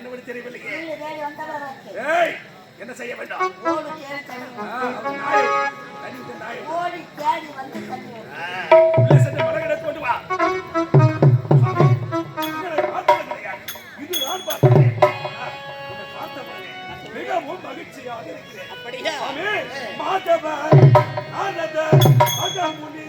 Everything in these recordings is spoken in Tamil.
என்னவென்று தெரியவில்லையே. நீ தேடி வந்தவர். ஏய், என்ன செய்ய வேண்டும்? ஓடி தேடி தண்ணி. நாய் ஓடி தேடி வந்து தண்ணி. உள்ளே சென்று மரங்களை கொண்டு வா. சாமி, உங்களை பார்த்தது கிடையாது. இது நான் பார்த்தேன். உங்களை பார்த்தவனே மிகவும் மகிழ்ச்சியாக இருக்கிறேன். அப்படியா? சாமி, மாதவன் ஆனந்தன் மகமுனி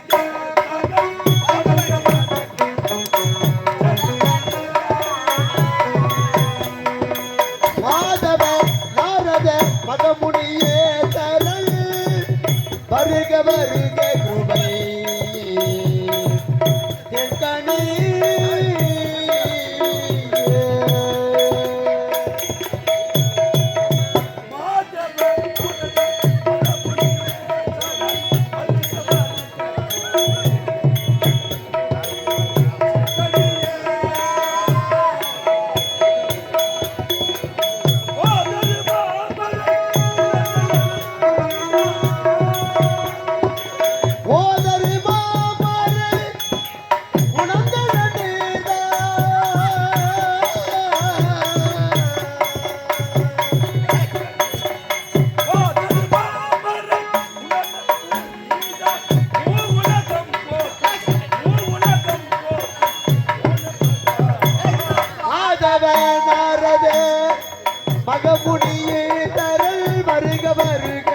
மகமுனியே தரல் வருக வருக கிருபை தென்கணி மகமுனியே தரல் வருக வருக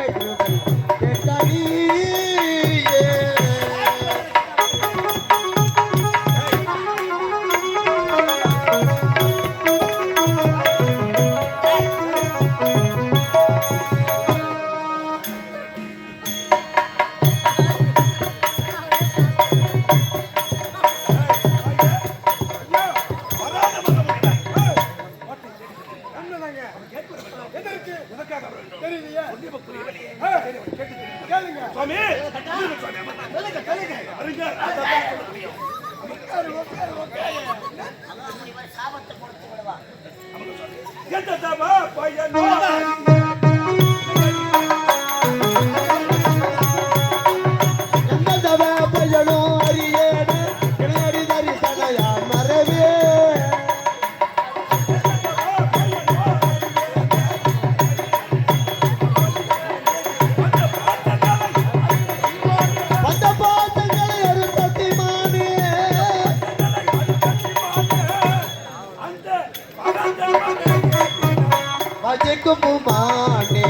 குமானே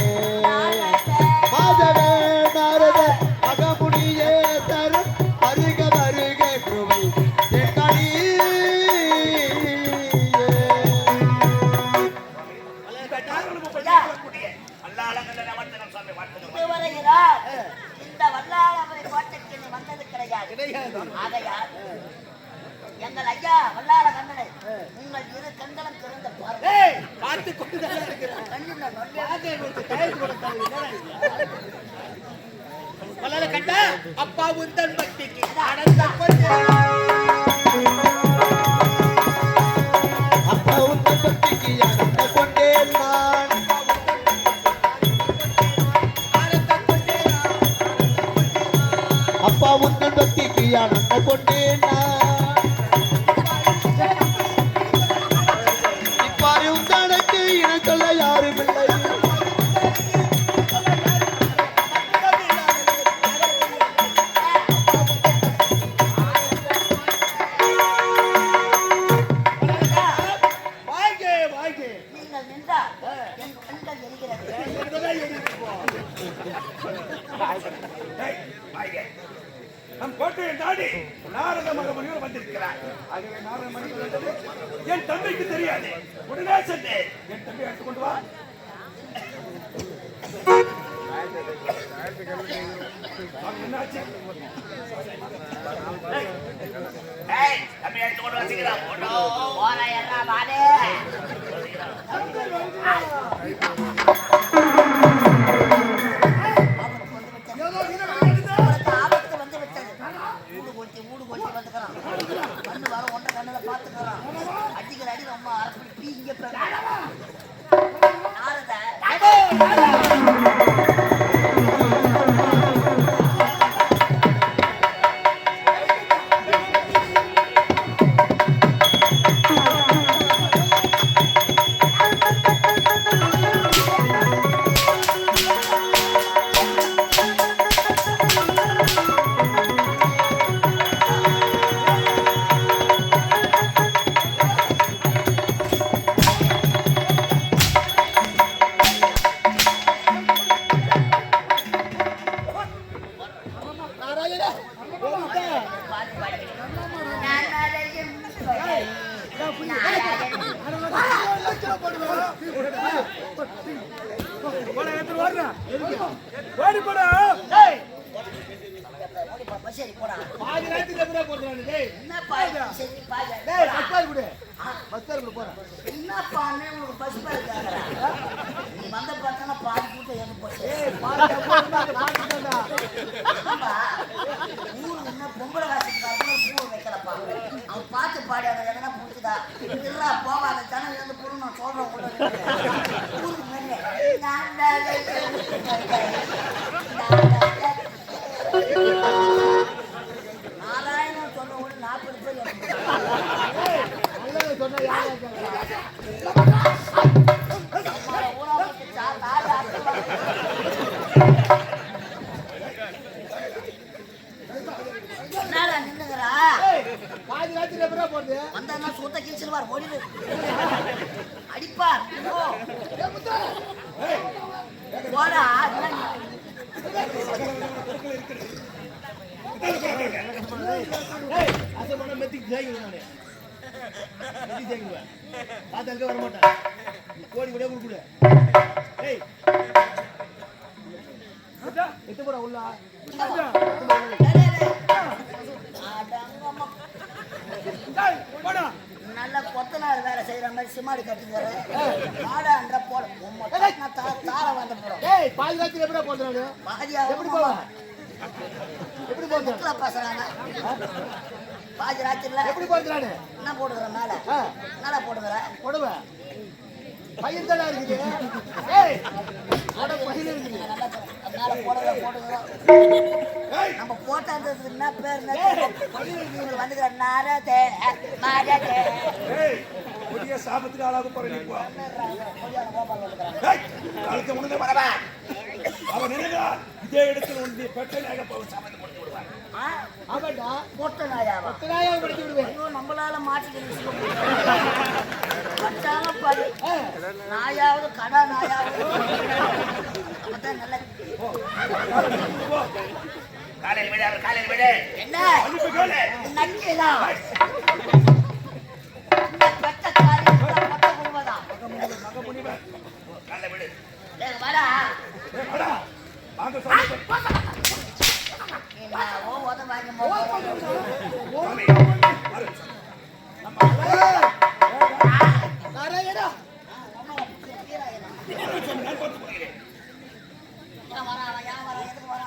மாதவ நாரத மகமுனியே தர வருக வருக கிருபை தென்கணி இந்த வல்லாளவரை கோட்டைக்கு வந்தது கிடையாது. ஆகையால் எங்கள் ஐயா வல்லாள கண்ணனை உங்கள் இரு கண்களும் திறந்த பார்த்து கொண்டுதான் இருக்கிறார். கண்டா அப்பா உந்தன் பக்திக்கு அப்பா உந்தன் பக்திக்கு ஆனந்த கொண்டேன் நான் அப்பா உந்தன் பக்திக்கு ஆனந்த கொண்டேன் நான் சொல்ல யாரும் இல்லை. நீங்கள் நின்றால் என் கண்கள் எரிகிறது. நம் கோட்டையை நாடி நாரத மகமுனிவர் வந்திருக்கிறார். ஆகவே நாரத மகமுனிவர் என் தம்பிக்கு தெரியாது. உடனே சென்று என் தம்பி எடுத்துக் கொண்டு வா. என்னாச்சு? தம்பி எடுத்துக் கொண்டு வச்சுக்கிறான். அடிக்கிற அடி ரொம்ப அரசு இங்க போடா, எடுத்துட்டு ஓடுறா. ஓடி போடா. ஓடிப்பா, பஸ் ஏறி போடா. பாதி நேரத்துக்கு எப்படியா போடுறானு டேய் என்னப்பா இது? சரி, பாரு. டேய் பஸ்ஸார் குடு பஸ்ஸார் குடு போறேன் என்னப்பா அண்ணே உனக்கு பஸ் பேர் கேக்குறா? நீ வந்த பார்த்தா பாதி கூட்டம் ஏறி போச்சு. ஏய் பாதி போடுடா பாத்துடா ஆமா. ஊருக்கு என்ன பொம்பளை வாசிக்காரங்க பூ வைக்கலப்பா. அவன் பாட்டு பாடி அதை எதனா புடிச்சுதா இல்ல போவாத ஜனம் வந்து பொருள் நான் சொல்றேன் ஊருக்கு மேலே நாலாயிரம் சொன்ன கூட 40 பேர் நல்லது சொன்னா யாரா என்னடா நின்னுங்கறா? பாதி நேரத்துக்கு எப்படியா போடுது வந்தா சூத்த கீழ்ச்சிடுவார் ஓடிடு அடிப்பார் ஓ. போடா ஏய் அத பண்ண மெத்திக்கு ஜெயிக்குது நானே மெத்தி ஜெயிக்குவேன் பாத்தல்க வர மாட்டேன் கோடி கோடியா குடுக்குடு ஏய் எத்து போடா உள்ள டேய், போடா. நல்ல கொத்தனார் வேலை செய்யற மாதிரி சிமாடி கட்டுங்கிறாரு மாடான்ற போட உண்மை தார வந்து போறோம் ஏய் பாதி நேரத்துக்கு எப்படியா போடுறானு பாதியா எப்படி போவா எப்படி போடுற முக்கில பேசுறாங்க பாதி ராத்திரில எப்படி போடுறானு என்ன போடுகிற மேல என்னடா போடுகிற போடுவ பையன் தானே இருக்குது ஏய் போட பையன் இருக்குது நல்லா அதனால போடுகிறோம் நம்ம போட்டான்றதுக்கு என்ன பேர் இவங்க வந்துக்கிற நாரதே மாரதே ஏய், புதிய சாபத்துக்கு ஆளாக போற நீ போ. கோபால் வந்துக்கிறாங்க ஏய், நாளைக்கு உனக்கு வரவா. அவன் நினைக்கிறான், இதே இடத்தில் உன்னுடைய பெற்றனாக போய் சாபத்தை கொடுத்து விடுவான். ஆமாடா மொட்டை நாயாவா ஒத்தனாயா படிச்சு விடுவேன் ஐயோ நம்மளால மாட்டிக்க வச்சாலும் படி நாயாவது கடா நாயாவது அப்பதான் நல்ல போ. காலையில் விடு அவர் காலையில் விடு என்ன அனுப்பி கேளு. நன்றிதான் இந்த பெத்த காரியம் மொத்த குடும்பதான் மக முனிவர். காலையில் விடு ஏய், வாடா ஏய், வாடா. வாங்க சாமி. என்னவோ உத வாங்கி சாமி, வரு. நாராயணா நான் பார்த்து போகிறேன். ஏன் வரா ஏன் வரா எதுக்கு வரா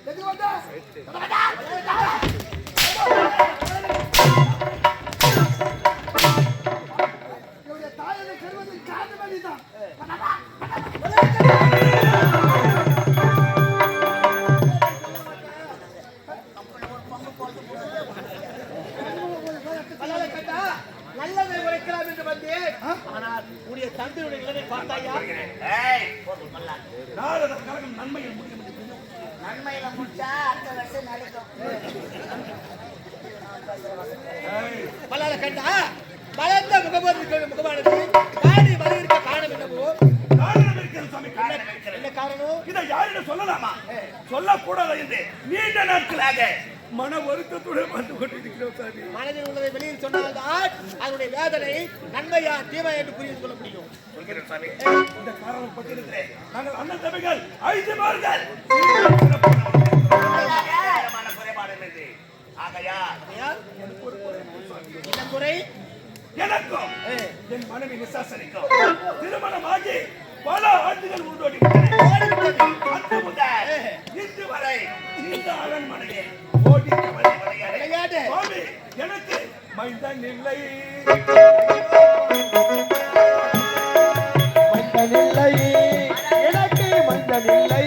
எதுக்கு வந்தா என்னுடைய தாயை கருவது காரணம் இதுதான் நல்லதை உரைக்கலாம் என்று வந்தேன் ஆனால் உடைய தந்தையுடைய நிலைமை பார்த்தாயா ஏய் நாரத கழகம் நன்மையில் முடியும் என்று நன்மையில முடிச்சா அடுத்த வருஷம் நடக்கும் ஏய், பல்லால கண்டா வளர்ந்த முகமானது காடி வலியிருக்க காரணம் என்னவோ காரணம் இருக்கிறது சாமி, காரணம் இருக்கிறது. என்ன காரணம் இதை யாரிடம் சொல்லலாமா? சொல்லக்கூடாது என்று நீண்ட நாட்களாக மன வருத்தத்துடன் வந்து கொண்டிருக்கிறோம் சாமி. மனதில் உள்ளதை வெளியில் சொன்னால்தான் அதனுடைய வேதனை நன்மையா தீமையா என்று புரிந்து கொள்ள முடியும் சொல்கிறேன் சாமி. இந்த காரணம் பட்டிருக்கிறேன். நாங்கள் அண்ணன் தம்பிகள் 5 பேர்கள் குறைபாடு இல்லை. ஆகையா என்ன குறை எனக்கும் என் மனைவி விசாசனிக்கும் திருமணமாகி பல ஆண்டுகள் அன்று முதல் இன்று வரை இந்த அரண்மனையை ஓடி விளையாடு சுவாமி, எனக்கு மைந்தன் இல்லை. மனிதனில்லை எனக்கு மனிதனில்லை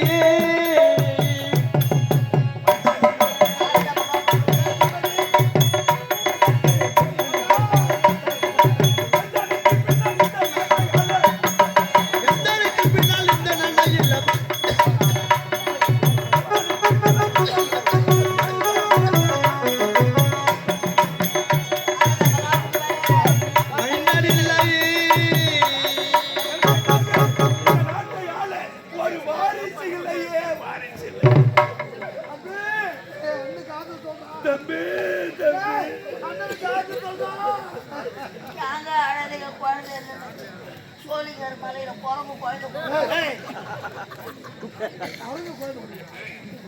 எந்தனுக்கு பின்னால் இந்த நன்மை இல்லை மனிதனில்லை குழந்தை இருந்தது சோழிங்கர் மலையில குரங்கு குழந்தை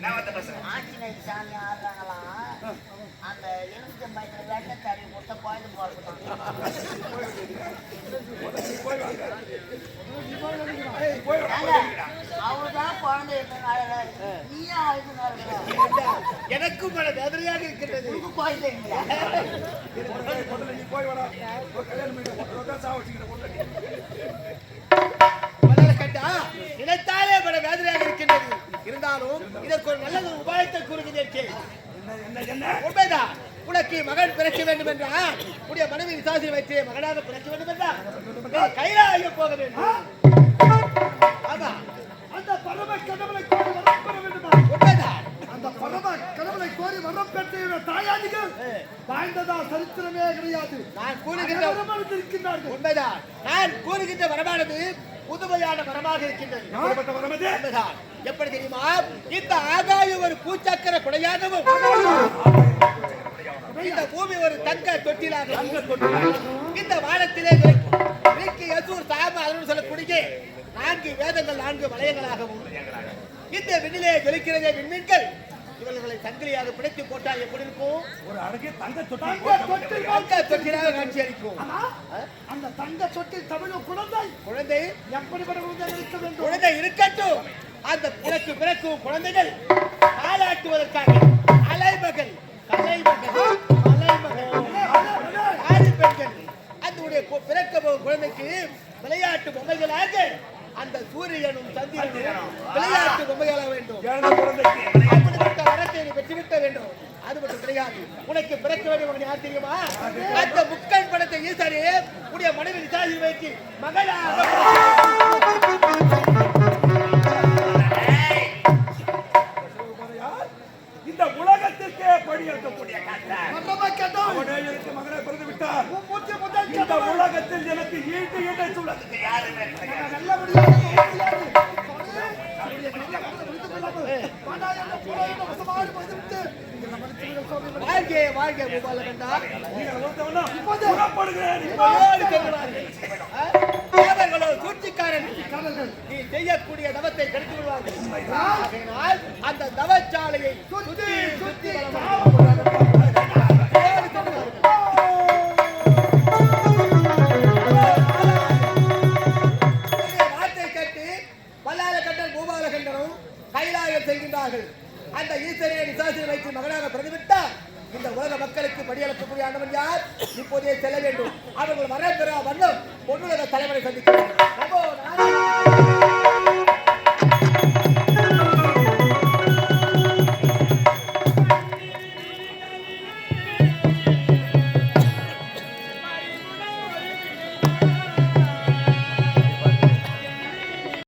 நான் வந்து பேசுறேன். ஆஞ்சநேயர் சாமி ஆடுறாங்களாம் அந்த எலுமிச்சம் பயத்துல வெட்ட தறி முட்டை குழந்தை போறதுதான் அவருதான் குழந்தை இருந்தாங்க நீயே அழுதுனாரு எனக்கும் பல வேதனையாக இருக்கின்றது. குழந்தை இல்லையா முதல்ல நீ போய் வாடா. ஒரு கல்யாணம் பண்ணி சாவடிச்சுக்கிற பொண்ணு நீ. முதல்ல கண்டா நினைத்தாலே பல வேதனையாக இருக்கின்றது. இருந்தாலும் இதற்கு ஒரு நல்ல உபாயத்தை கூறுகிறேன். என்ன உண்மைதான். உனக்கு மகன் பிறக்க வேண்டும் என்றால் உடைய மனைவி விசாசி வைத்து மகனாக பிறக்க வேண்டும் என்றால் கைலாயம் போக வேண்டும். ஆமா, அந்த பரம கடவுளை கோரி வரம் பெற வேண்டுமா? உண்மைதான். அந்த பரம கடவுளை கோரி வரம் பெற்ற தாயாதிகள் வாழ்ந்ததா சரித்திரமே கிடையாது. நான் கூறுகின்ற இருக்கின்றார்கள். உண்மைதான். நான் கூறுகின்ற வரமானது புதுமையான வரமாக இருக்கின்றது. எப்படிப்பட்ட வரம் இது? உண்மைதான். எப்படி தெரியுமா? இந்த ஆகாயம் ஒரு பூச்சக்கர குடையாகவும் இந்த பூமி ஒரு தங்க தொட்டிலாகவும் இந்த வானத்திலே யசூர் சாம அருள் சொல்லக்கூடிய 4 வேதங்கள் 4 வளையங்களாகவும் இந்த விண்ணிலே ஜொலிக்கிறதே விண்மீன்கள் இவர்களை சங்கிலியாக பிடித்து போட்டால் எப்படி இருக்கும்? ஒரு அழகிய தங்க தங்க தொட்டிலாக காட்சி அளிக்கும். அந்த தங்க தொட்டில் தமிழ் குழந்தை குழந்தை எப்படிப்பட்ட குழந்தை இருக்க வேண்டும்? குழந்தை இருக்கட்டும். அந்த பிறக்கும் குழந்தைகள் பாலாட்டுவதற்காக அலைமகள் ஆறு பெண்கள் அந்த பிறக்க போகும் குழந்தைக்கு விளையாட்டு பொம்மைகளாக அந்த சூரியனும் சந்திரனும் விளையாட்டு பொம்மைகளாக வேண்டும். அப்படிப்பட்ட வரத்தை நீ பெற்றுவிட்ட வேண்டும். அது மட்டும் கிடையாது. உனக்கு பிறக்க வேண்டிய யார் தெரியுமா? அந்த முக்கன் படத்தை ஈசானே உடைய மனைவி விசாரி வைத்து மகளாக இந்த உலகத்திற்கே படி இருக்கக்கூடிய மகனை பிறந்து விட்டார். இந்த உலகத்தில் எனக்கு ஈட்டு ஈட்டை சொல்றதுக்கு யாருமே வாழ்க்கை வாழ்க்கை பூபாலகண்டா தேவர்களோ சூழ்ச்சிக்காரன் நீ செய்யக்கூடிய தவத்தை கெடுத்து விடுவார்கள். ஆகையினால் அந்த தவச்சாலையை சுற்றி சுற்றி வார்த்தை கேட்டு பல்லாலகண்டன் பூபாலகண்டனும் கைலாயம் செய்கின்றார்கள். அந்த ஈஸ்வரனை விசாசி வைத்து மகனாக பிரதிவிட்டார். இந்த உலக மக்களுக்கு படியளக்கக்கூடிய ஆண்டவன் யார்? இப்போதே செல்ல வேண்டும். அவர்கள் வரப்பெறா வண்ணம் பொன்னுலக தலைவரை சந்திக்கிறார்.